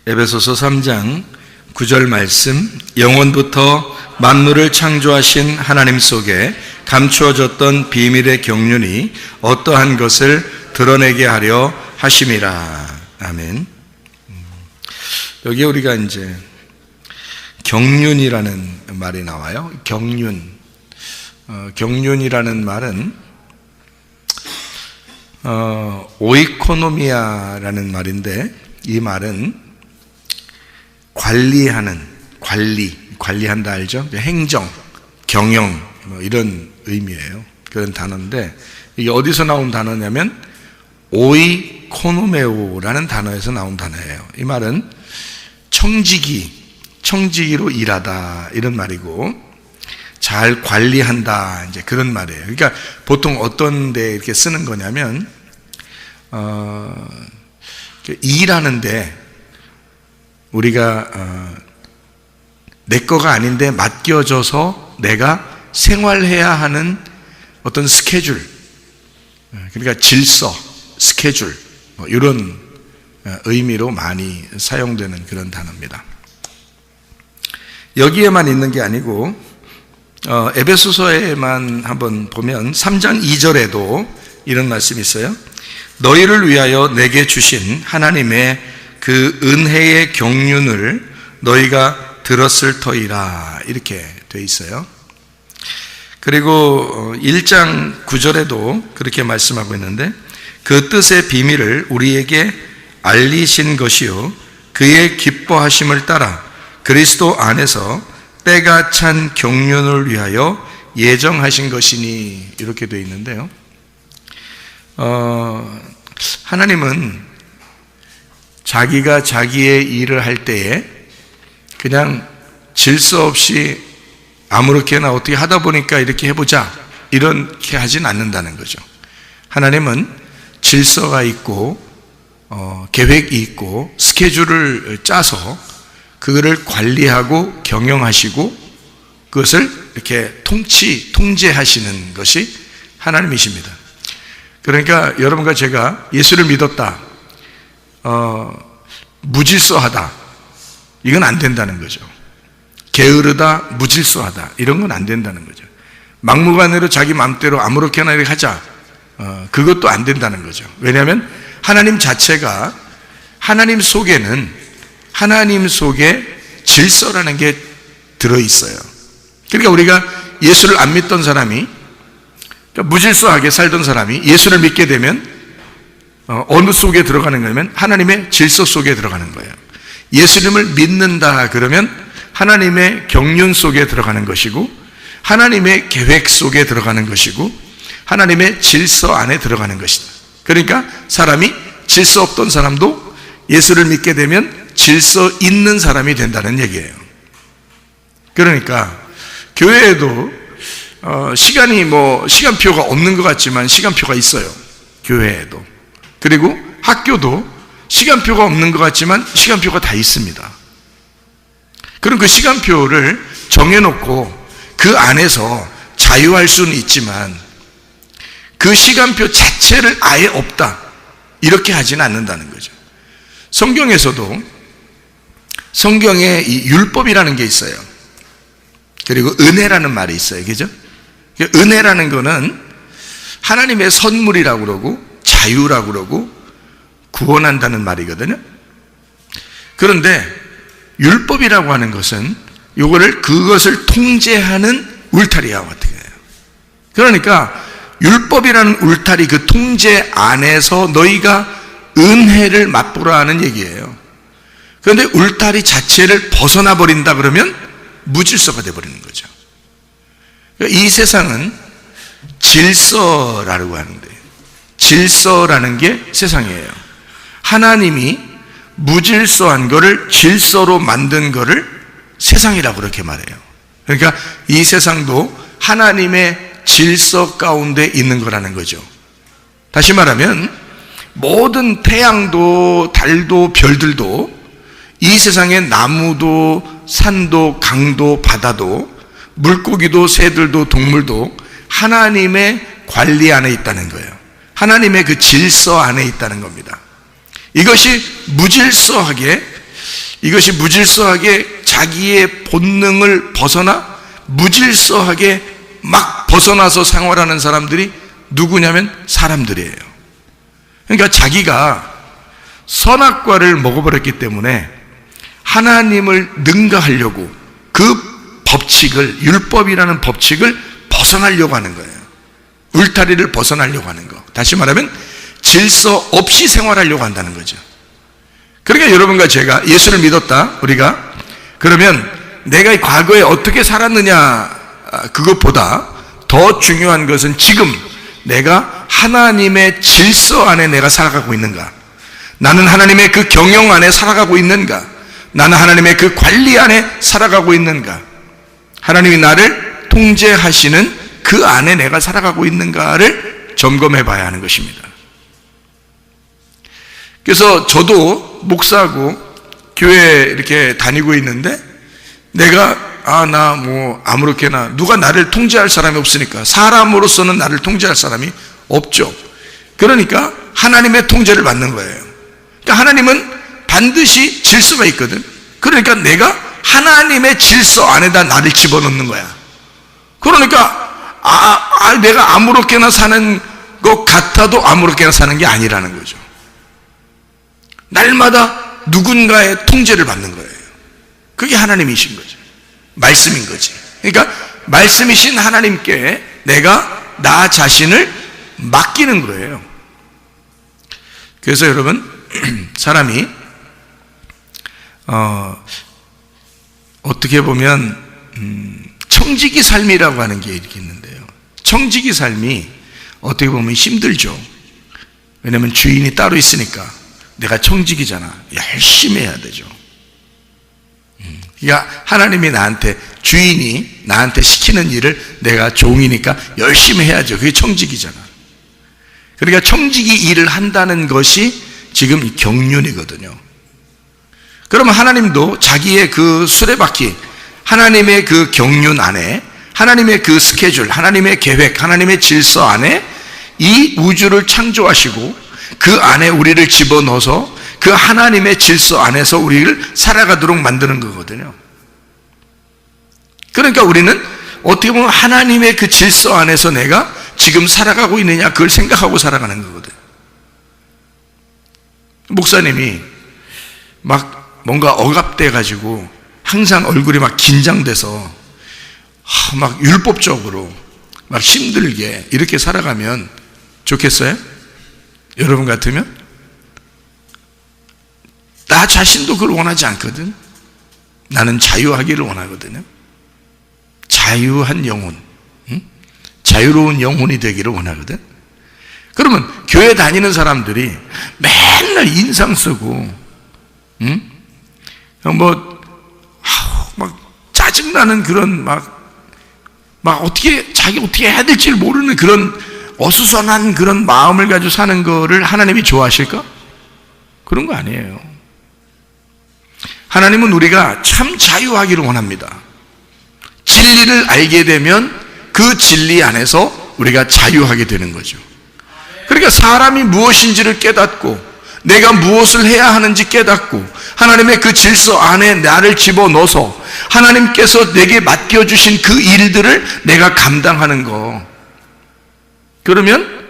에베소서 3장 9절 말씀, 영원부터 만물을 창조하신 하나님 속에 감추어졌던 비밀의 경륜이 어떠한 것을 드러내게 하려 하심이라. 아멘. 여기 우리가 이제 경륜이라는 말이 나와요. 경륜. 경륜이라는 말은 오이코노미아라는 말인데, 이 말은 관리한다 알죠? 행정, 경영 이런 의미예요. 그런 단어인데, 이게 어디서 나온 단어냐면 오이코노메오라는 단어에서 나온 단어예요. 이 말은 청지기로 일하다 이런 말이고, 잘 관리한다 이제 그런 말이에요. 그러니까 보통 어떤 데 이렇게 쓰는 거냐면 일하는데 우리가 내 거가 아닌데 맡겨져서 내가 생활해야 하는 어떤 스케줄, 그러니까 질서, 스케줄 이런 의미로 많이 사용되는 그런 단어입니다. 여기에만 있는 게 아니고 에베소서에만 한번 보면 3장 2절에도 이런 말씀이 있어요. 너희를 위하여 내게 주신 하나님의 그 은혜의 경륜을 너희가 들었을 터이라, 이렇게 돼 있어요. 그리고 1장 9절에도 그렇게 말씀하고 있는데, 그 뜻의 비밀을 우리에게 알리신 것이요 그의 기뻐하심을 따라 그리스도 안에서 때가 찬 경륜을 위하여 예정하신 것이니, 이렇게 되어 있는데요. 하나님은 자기가 자기의 일을 할 때에 그냥 질서 없이 아무렇게나 어떻게 하다 보니까 이렇게 해보자 이렇게 하진 않는다는 거죠. 하나님은 질서가 있고 계획이 있고 스케줄을 짜서 그거를 관리하고 경영하시고 그것을 이렇게 통제하시는 것이 하나님이십니다. 그러니까 여러분과 제가 예수를 믿었다, 무질서하다, 이건 안 된다는 거죠. 게으르다, 무질서하다, 이런 건 안 된다는 거죠. 막무가내로 자기 마음대로 아무렇게나 이렇게 하자, 그것도 안 된다는 거죠. 왜냐하면 하나님 자체가, 하나님 속에는 하나님 속에 질서라는 게 들어있어요. 그러니까 우리가 예수를 안 믿던 사람이, 무질서하게 살던 사람이 예수를 믿게 되면 어느 속에 들어가는 거냐면 하나님의 질서 속에 들어가는 거예요. 예수님을 믿는다 그러면 하나님의 경륜 속에 들어가는 것이고, 하나님의 계획 속에 들어가는 것이고, 하나님의 질서 안에 들어가는 것이다. 그러니까 사람이 질서 없던 사람도 예수를 믿게 되면 질서 있는 사람이 된다는 얘기예요. 그러니까 교회에도 시간표가 없는 것 같지만 시간표가 있어요. 교회에도. 그리고 학교도 시간표가 없는 것 같지만 시간표가 다 있습니다. 그럼 그 시간표를 정해놓고 그 안에서 자유할 수는 있지만 그 시간표 자체를 아예 없다, 이렇게 하지는 않는다는 거죠. 성경에서도 성경에 이 율법이라는 게 있어요. 그리고 은혜라는 말이 있어요. 그죠? 은혜라는 거는 하나님의 선물이라고 그러고 자유라고 그러고 구원한다는 말이거든요. 그런데 율법이라고 하는 것은 그것을 통제하는 울타리와 같은 거예요. 그러니까 율법이라는 울타리, 그 통제 안에서 너희가 은혜를 맛보라 하는 얘기예요. 그런데 울타리 자체를 벗어나 버린다 그러면 무질서가 되어버리는 거죠. 이 세상은 질서라고 하는데, 질서라는 게 세상이에요. 하나님이 무질서한 거를 질서로 만든 거를 세상이라고 그렇게 말해요. 그러니까 이 세상도 하나님의 질서 가운데 있는 거라는 거죠. 다시 말하면 모든 태양도 달도 별들도, 이 세상의 나무도 산도 강도 바다도 물고기도 새들도 동물도 하나님의 관리 안에 있다는 거예요. 하나님의 그 질서 안에 있다는 겁니다. 이것이 무질서하게 이것이 무질서하게 자기의 본능을 벗어나 무질서하게 막 벗어나서 생활하는 사람들이 누구냐면 사람들이에요. 그러니까 자기가 선악과를 먹어버렸기 때문에 하나님을 능가하려고 그 법칙을, 율법이라는 법칙을 벗어나려고 하는 거예요. 울타리를 벗어나려고 하는 거. 다시 말하면 질서 없이 생활하려고 한다는 거죠. 그러니까 여러분과 제가 예수를 믿었다, 우리가. 그러면 내가 과거에 어떻게 살았느냐, 그것보다 더 중요한 것은 지금 내가 하나님의 질서 안에 내가 살아가고 있는가? 나는 하나님의 그 경영 안에 살아가고 있는가? 나는 하나님의 그 관리 안에 살아가고 있는가? 하나님이 나를 통제하시는 그 안에 내가 살아가고 있는가를 점검해 봐야 하는 것입니다. 그래서 저도 목사하고 교회 이렇게 다니고 있는데 내가 나 아무렇게나 누가 나를 통제할 사람이 없으니까, 사람으로서는 나를 통제할 사람이 없죠. 그러니까 하나님의 통제를 받는 거예요. 그러니까 하나님은 반드시 질서가 있거든. 그러니까 내가 하나님의 질서 안에다 나를 집어넣는 거야. 그러니까 내가 아무렇게나 사는 것 같아도 아무렇게나 사는 게 아니라는 거죠. 날마다 누군가의 통제를 받는 거예요. 그게 하나님이신 거죠. 말씀인 거지. 그러니까 말씀이신 하나님께 내가 나 자신을 맡기는 거예요. 그래서 여러분, 사람이 어떻게 보면 청지기 삶이라고 하는 게 이렇게 있는데요. 청지기 삶이 어떻게 보면 힘들죠. 왜냐하면 주인이 따로 있으니까. 내가 청지기잖아. 열심히 해야 되죠. 그러니까 하나님이 나한테, 주인이 나한테 시키는 일을 내가 종이니까 열심히 해야죠. 그게 청지기잖아. 그러니까 청지기 일을 한다는 것이 지금 경륜이거든요. 그러면 하나님도 자기의 그 수레바퀴, 하나님의 그 경륜 안에, 하나님의 그 스케줄, 하나님의 계획, 하나님의 질서 안에 이 우주를 창조하시고 그 안에 우리를 집어넣어서 그 하나님의 질서 안에서 우리를 살아가도록 만드는 거거든요. 그러니까 우리는 어떻게 보면 하나님의 그 질서 안에서 내가 지금 살아가고 있느냐, 그걸 생각하고 살아가는 거거든요. 목사님이 막 뭔가 억압돼 가지고 항상 얼굴이 막 긴장돼서 막 율법적으로 막 힘들게 이렇게 살아가면 좋겠어요? 여러분 같으면? 나 자신도 그걸 원하지 않거든. 나는 자유하기를 원하거든요. 자유한 영혼, 자유로운 영혼이 되기를 원하거든. 그러면 교회 다니는 사람들이 맨날 인상 쓰고 막 짜증나는 그런 자기 어떻게 해야 될지 모르는 그런 어수선한 그런 마음을 가지고 사는 거를 하나님이 좋아하실까? 그런 거 아니에요. 하나님은 우리가 참 자유하기를 원합니다. 진리를 알게 되면 그 진리 안에서 우리가 자유하게 되는 거죠. 그러니까 사람이 무엇인지를 깨닫고 내가 무엇을 해야 하는지 깨닫고 하나님의 그 질서 안에 나를 집어넣어서 하나님께서 내게 맡겨주신 그 일들을 내가 감당하는 거. 그러면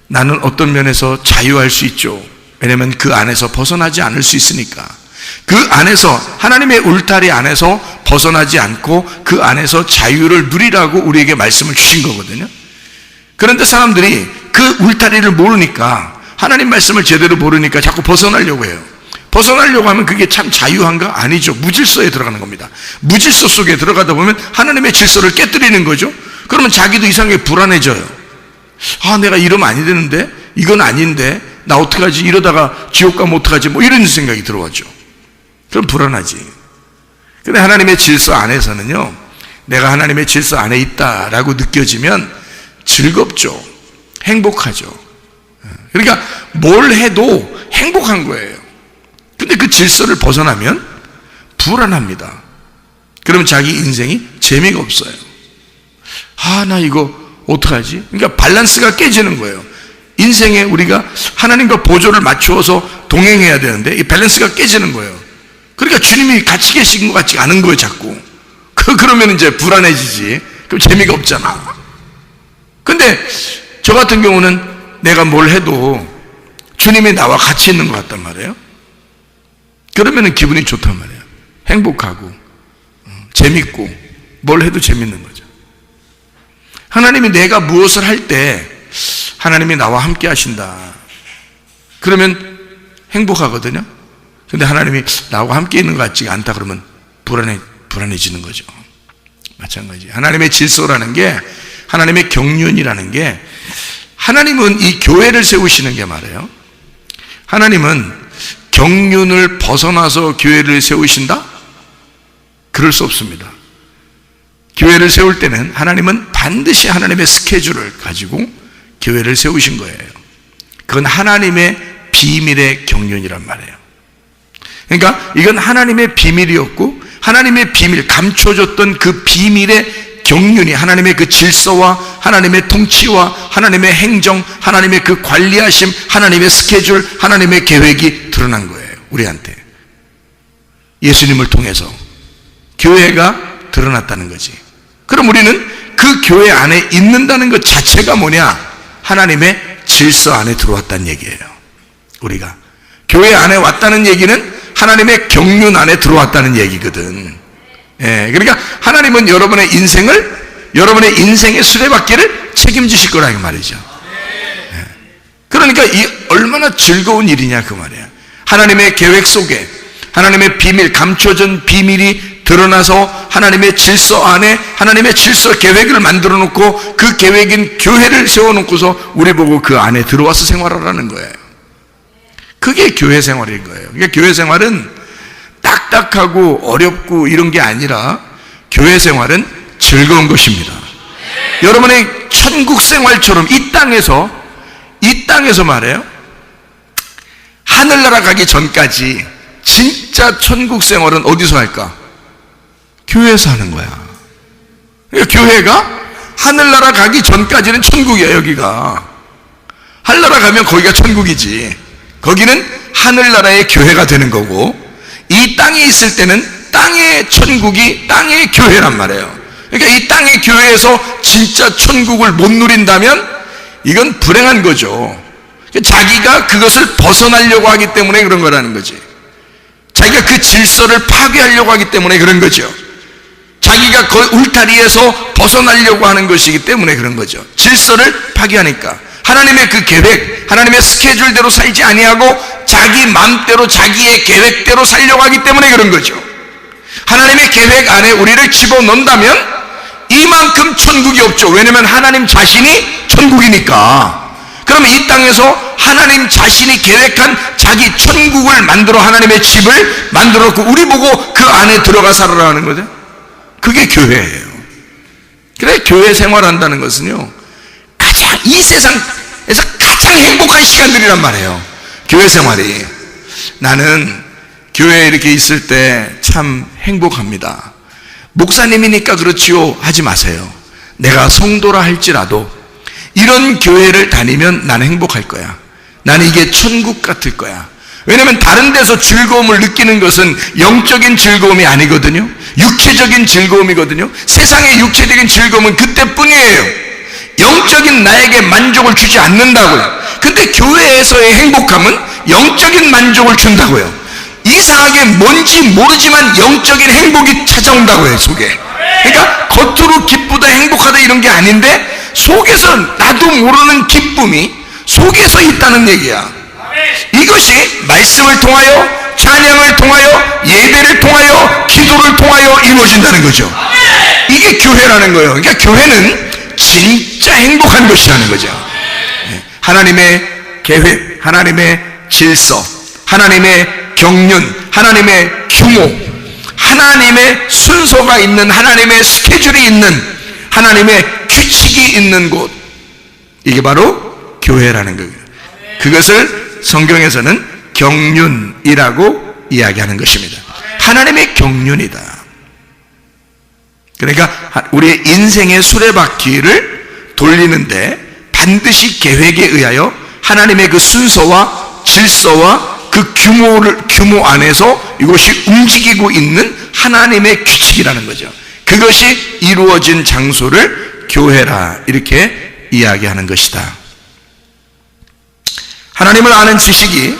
나는 어떤 면에서 자유할 수 있죠. 왜냐하면 그 안에서 벗어나지 않을 수 있으니까. 그 안에서 하나님의 울타리 안에서 벗어나지 않고 그 안에서 자유를 누리라고 우리에게 말씀을 주신 거거든요. 그런데 사람들이 그 울타리를 모르니까, 하나님 말씀을 제대로 모르니까 자꾸 벗어나려고 해요. 벗어나려고 하면 그게 참 자유한가? 아니죠. 무질서에 들어가는 겁니다. 무질서 속에 들어가다 보면 하나님의 질서를 깨뜨리는 거죠. 그러면 자기도 이상하게 불안해져요. 내가 이러면 아니 되는데, 이건 아닌데, 나 어떡하지? 이러다가 지옥 가면 어떡하지? 이런 생각이 들어왔죠. 그럼 불안하지. 근데 하나님의 질서 안에서는요, 내가 하나님의 질서 안에 있다라고 느껴지면 즐겁죠. 행복하죠. 그러니까 뭘 해도 행복한 거예요. 근데 그 질서를 벗어나면 불안합니다. 그러면 자기 인생이 재미가 없어요. 나 이거 어떡하지? 그러니까 밸런스가 깨지는 거예요. 인생에 우리가 하나님과 보조를 맞추어서 동행해야 되는데 이 밸런스가 깨지는 거예요. 그러니까 주님이 같이 계신 것 같지 않은 거예요, 자꾸. 그러면 이제 불안해지지. 그럼 재미가 없잖아. 근데 저 같은 경우는 내가 뭘 해도 주님이 나와 같이 있는 것 같단 말이에요. 그러면 기분이 좋단 말이에요. 행복하고 재밌고 뭘 해도 재밌는 거죠. 하나님이 내가 무엇을 할 때 하나님이 나와 함께 하신다, 그러면 행복하거든요. 근데 하나님이 나와 함께 있는 것 같지가 않다 그러면 불안해지는 거죠. 마찬가지. 하나님의 질서라는 게, 하나님의 경륜이라는 게, 하나님은 이 교회를 세우시는 게 말이에요. 하나님은 경륜을 벗어나서 교회를 세우신다? 그럴 수 없습니다. 교회를 세울 때는 하나님은 반드시 하나님의 스케줄을 가지고 교회를 세우신 거예요. 그건 하나님의 비밀의 경륜이란 말이에요. 그러니까 이건 하나님의 비밀이었고, 하나님의 비밀, 감춰졌던 그 비밀의 경륜이, 하나님의 그 질서와 하나님의 통치와 하나님의 행정, 하나님의 그 관리하심, 하나님의 스케줄, 하나님의 계획이 드러난 거예요, 우리한테. 예수님을 통해서 교회가 드러났다는 거지. 그럼 우리는 그 교회 안에 있는다는 것 자체가 뭐냐? 하나님의 질서 안에 들어왔다는 얘기예요. 우리가 교회 안에 왔다는 얘기는 하나님의 경륜 안에 들어왔다는 얘기거든. 예, 그러니까 하나님은 여러분의 인생의 수레바퀴를 책임지실 거라 이 말이죠. 예. 그러니까 이 얼마나 즐거운 일이냐 그 말이야. 하나님의 계획 속에 하나님의 비밀, 감춰진 비밀이 드러나서 하나님의 질서 안에 하나님의 질서 계획을 만들어 놓고, 그 계획인 교회를 세워 놓고서 우리 보고 그 안에 들어와서 생활하라는 거예요. 그게 교회 생활인 거예요. 그러니까 교회 생활은 딱딱하고 어렵고 이런 게 아니라 교회 생활은 즐거운 것입니다. 여러분의 천국 생활처럼 이 땅에서 말해요. 하늘나라 가기 전까지 진짜 천국 생활은 어디서 할까? 교회에서 하는 거야. 그러니까 교회가 하늘나라 가기 전까지는 천국이야. 여기가 하늘나라 가면 거기가 천국이지. 거기는 하늘나라의 교회가 되는 거고, 이 땅에 있을 때는 땅의 천국이 땅의 교회란 말이에요. 그러니까 이 땅의 교회에서 진짜 천국을 못 누린다면 이건 불행한 거죠. 자기가 그것을 벗어나려고 하기 때문에 그런 거라는 거지. 자기가 그 질서를 파괴하려고 하기 때문에 그런 거죠. 자기가 그 울타리에서 벗어나려고 하는 것이기 때문에 그런 거죠. 질서를 파괴하니까. 하나님의 그 계획, 하나님의 스케줄대로 살지 아니하고 자기 마음대로 자기의 계획대로 살려고 하기 때문에 그런 거죠. 하나님의 계획 안에 우리를 집어넣는다면 이만큼 천국이 없죠. 왜냐하면 하나님 자신이 천국이니까. 그러면 이 땅에서 하나님 자신이 계획한 자기 천국을 만들어, 하나님의 집을 만들어 놓고 우리 보고 그 안에 들어가 살아라는 거죠. 그게 교회예요. 그래, 교회 생활한다는 것은요, 가장 이 세상에서 가장 행복한 시간들이란 말이에요. 교회 생활이. 나는 교회에 이렇게 있을 때 참 행복합니다. 목사님이니까 그렇지요 하지 마세요. 내가 성도라 할지라도 이런 교회를 다니면 나는 행복할 거야. 나는 이게 천국 같을 거야. 왜냐하면 다른 데서 즐거움을 느끼는 것은 영적인 즐거움이 아니거든요. 육체적인 즐거움이거든요. 세상의 육체적인 즐거움은 그때뿐이에요. 영적인 나에게 만족을 주지 않는다고요. 근데 교회에서의 행복함은 영적인 만족을 준다고요. 이상하게 뭔지 모르지만 영적인 행복이 찾아온다고요, 속에. 그러니까 겉으로 기쁘다 행복하다 이런 게 아닌데 속에서 나도 모르는 기쁨이 속에서 있다는 얘기야. 이것이 말씀을 통하여, 찬양을 통하여, 예배를 통하여, 기도를 통하여 이루어진다는 거죠. 이게 교회라는 거예요. 그러니까 교회는 진짜 행복한 것이라는 거죠. 하나님의 계획, 하나님의 질서, 하나님의 경륜, 하나님의 규모, 하나님의 순서가 있는, 하나님의 스케줄이 있는, 하나님의 규칙이 있는 곳, 이게 바로 교회라는 거예요. 그것을 성경에서는 경륜이라고 이야기하는 것입니다. 하나님의 경륜이다. 그러니까 우리의 인생의 수레바퀴를 돌리는데 반드시 계획에 의하여 하나님의 그 순서와 질서와 그 규모 안에서 이것이 움직이고 있는 하나님의 규칙이라는 거죠. 그것이 이루어진 장소를 교회라 이렇게 이야기하는 것이다. 하나님을 아는 지식이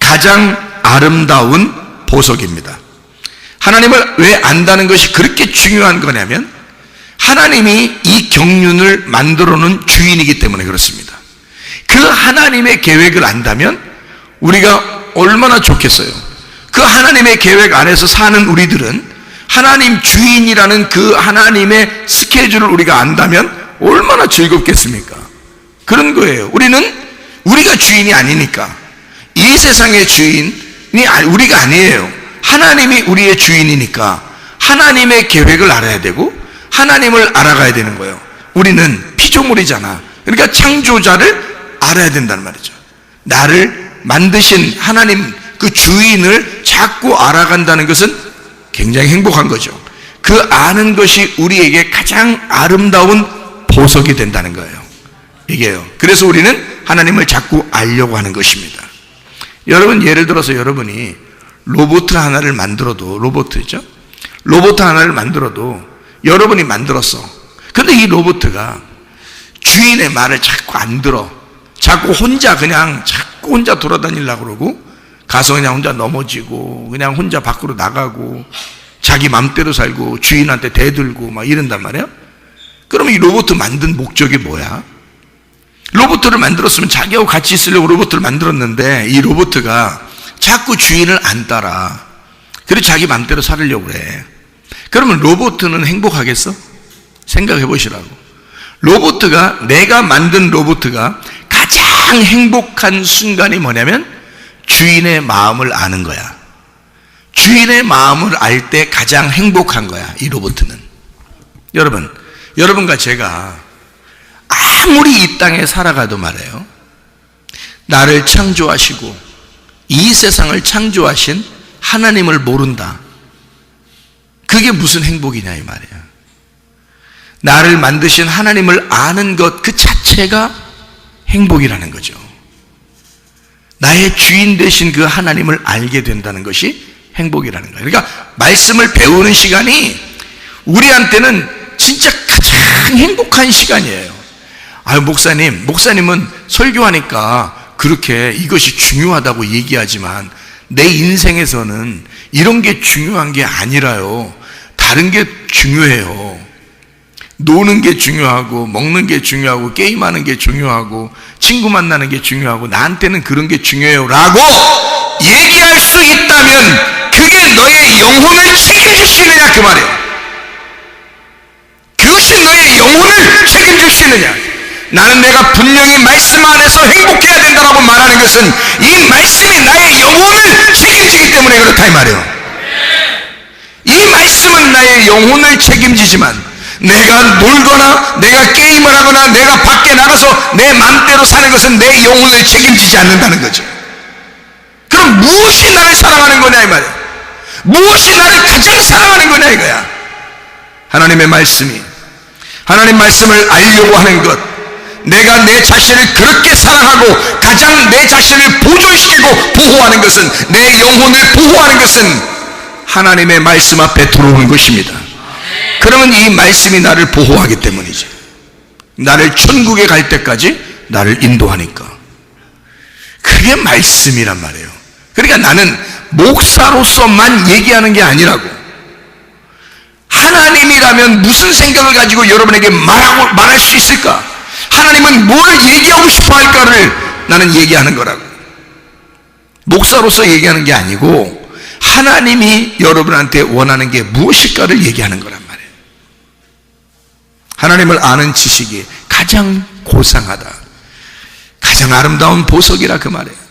가장 아름다운 보석입니다. 하나님을 왜 안다는 것이 그렇게 중요한 거냐면 하나님이 이 경륜을 만들어 놓은 주인이기 때문에 그렇습니다. 그 하나님의 계획을 안다면 우리가 얼마나 좋겠어요. 그 하나님의 계획 안에서 사는 우리들은 하나님 주인이라는 그 하나님의 스케줄을 우리가 안다면 얼마나 즐겁겠습니까? 그런 거예요. 우리가 주인이 아니니까. 이 세상의 주인이 우리가 아니에요. 하나님이 우리의 주인이니까 하나님의 계획을 알아야 되고 하나님을 알아가야 되는 거예요. 우리는 피조물이잖아. 그러니까 창조자를 알아야 된다는 말이죠. 나를 만드신 하나님 그 주인을 자꾸 알아간다는 것은 굉장히 행복한 거죠. 그 아는 것이 우리에게 가장 아름다운 보석이 된다는 거예요. 이게요. 그래서 우리는 하나님을 자꾸 알려고 하는 것입니다. 여러분, 예를 들어서 여러분이 로봇 하나를 만들어도, 로봇 하나를 만들어도 여러분이 만들었어. 근데 이 로봇가 주인의 말을 자꾸 안 들어. 자꾸 혼자 돌아다니려고 그러고 가서 그냥 혼자 넘어지고 그냥 혼자 밖으로 나가고 자기 맘대로 살고 주인한테 대들고 막 이런단 말이야. 그러면 이 로봇 만든 목적이 뭐야? 로봇을 만들었으면 자기하고 같이 있으려고 로봇을 만들었는데 이 로봇가 자꾸 주인을 안 따라. 그래서 자기 맘대로 살으려고 그래. 그러면 로봇은 행복하겠어? 생각해 보시라고. 내가 만든 로봇가 가장 행복한 순간이 뭐냐면 주인의 마음을 아는 거야. 주인의 마음을 알 때 가장 행복한 거야, 이 로봇은. 여러분과 제가 아무리 이 땅에 살아가도 말이에요. 나를 창조하시고 이 세상을 창조하신 하나님을 모른다. 그게 무슨 행복이냐 이 말이야. 나를 만드신 하나님을 아는 것 그 자체가 행복이라는 거죠. 나의 주인 되신 그 하나님을 알게 된다는 것이 행복이라는 거예요. 그러니까 말씀을 배우는 시간이 우리한테는 진짜 가장 행복한 시간이에요. 목사님은 설교하니까 그렇게 이것이 중요하다고 얘기하지만 내 인생에서는 이런 게 중요한 게 아니라요. 다른 게 중요해요. 노는 게 중요하고 먹는 게 중요하고 게임하는 게 중요하고 친구 만나는 게 중요하고 나한테는 그런 게 중요해요 라고 얘기할 수 있다면 그게 너의 영혼을 책임질 수 있느냐 그 말이에요. 그것이 너의 영혼을 책임질 수 있느냐. 나는 내가 분명히 말씀 안에서 행복해야 된다고 말하는 것은 이 말씀이 나의 영혼을 책임지기 때문에 그렇다 이 말이에요. 이 말씀은 나의 영혼을 책임지지만 내가 놀거나 내가 게임을 하거나 내가 밖에 나가서 내 마음대로 사는 것은 내 영혼을 책임지지 않는다는 거죠. 그럼 무엇이 나를 사랑하는 거냐 이 말이에요. 무엇이 나를 가장 사랑하는 거냐 이거야. 하나님의 말씀이, 하나님 말씀을 알려고 하는 것, 내가 내 자신을 그렇게 사랑하고 가장 내 자신을 보존시키고 보호하는 것은, 내 영혼을 보호하는 것은 하나님의 말씀 앞에 들어오는 것입니다. 그러면 이 말씀이 나를 보호하기 때문이지. 나를 천국에 갈 때까지 나를 인도하니까. 그게 말씀이란 말이에요. 그러니까 나는 목사로서만 얘기하는 게 아니라고. 하나님이라면 무슨 생각을 가지고 여러분에게 말할 수 있을까? 하나님은 뭘 얘기하고 싶어 할까를 나는 얘기하는 거라고. 목사로서 얘기하는 게 아니고 하나님이 여러분한테 원하는 게 무엇일까를 얘기하는 거란 말이에요. 하나님을 아는 지식이 가장 고상하다, 가장 아름다운 보석이라 그 말이에요.